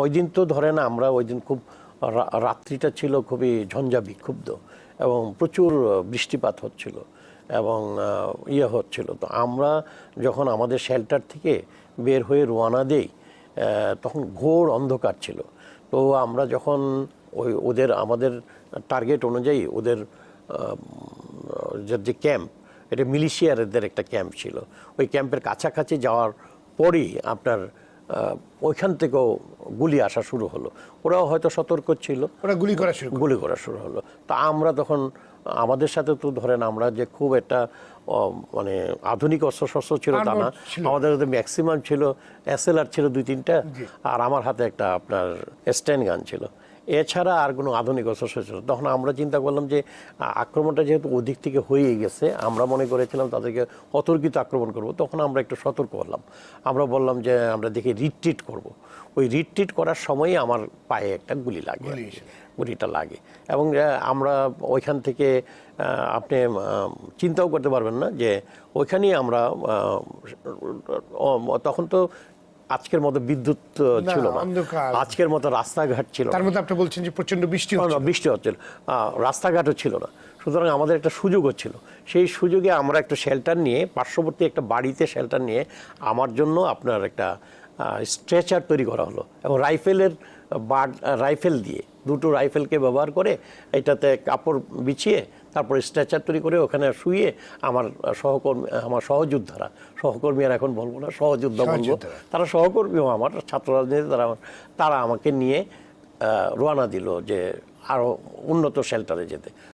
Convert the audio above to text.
ওই দিন তো ধরেন আমরা ওই দিন খুব রাত্রিটা ছিল খুবই ঝঞ্ঝা বিক্ষুব্ধ এবং প্রচুর বৃষ্টিপাত হচ্ছিল এবং হচ্ছিল। তো আমরা যখন আমাদের শেল্টার থেকে বের হয়ে রওনা দেই তখন ঘোর অন্ধকার ছিল। তো আমরা যখন আমাদের টার্গেট অনুযায়ী ওদের যে ক্যাম্প, এটা মিলিশিয়ারদের একটা ক্যাম্প ছিল, ওই ক্যাম্পের কাছাকাছি যাওয়ার পরই আপনার ওইখান থেকেও গুলি আসা শুরু হলো। ওরাও হয়তো সতর্ক ছিল, ওরা গুলি করা শুরু হলো। তা আমরা তখন আমাদের সাথে তো ধরেন আমরা যে খুব একটা মানে আধুনিক অস্ত্রশস্ত্র ছিল তা না, আমাদের ম্যাক্সিমাম ছিল SLR ছিল 2-3টা, আর আমার হাতে একটা আপনার স্ট্যান্ড গান ছিল। এছাড়া আর কোনো আধুনিক অস্ত্র ছিল। তখন আমরা চিন্তা করলাম যে আক্রমণটা যেহেতু ওদিক থেকে হয়ে গেছে, আমরা মনে করেছিলাম তাদেরকে অতর্কিত আক্রমণ করব। তখন আমরা একটু সতর্ক হলাম, আমরা বললাম যে আমরা দেখি রিট্রিট করব। ওই রিট্রিট করার সময়ই আমার পায়ে একটা গুলিটা লাগে এবং আমরা ওইখান থেকে আপনি চিন্তাও করতে পারবেন না যে ওইখানেই আমরা তখন তো আজকের মতো বিদ্যুৎ ছিল না, আজকের মতো রাস্তাঘাট ছিল না। তার মধ্যে আপনি বলছেন যে প্রচন্ড বৃষ্টি হচ্ছিল, রাস্তাঘাটও ছিল না। সুতরাং আমাদের একটা সুযোগও ছিল। সেই সুযোগে আমরা একটা শেল্টার নিয়ে, পার্শ্ববর্তী একটা বাড়িতে শেল্টার নিয়ে আমার জন্য আপনার একটা স্ট্রেচার তৈরি করা হলো এবং রাইফেল দিয়ে, দুটো রাইফেলকে ব্যবহার করে এটাতে কাপড় বিছিয়ে তারপরে স্ট্রেচার তৈরি করে ওখানে শুয়ে আমার সহকর্মী আর এখন বলবো না, সহযোদ্ধা বলবো, তারা সহকর্মীও আমার, ছাত্র রাজনীতি, তারা আমাকে নিয়ে রওনা দিল যে আরও উন্নত শেল্টারে যেতে।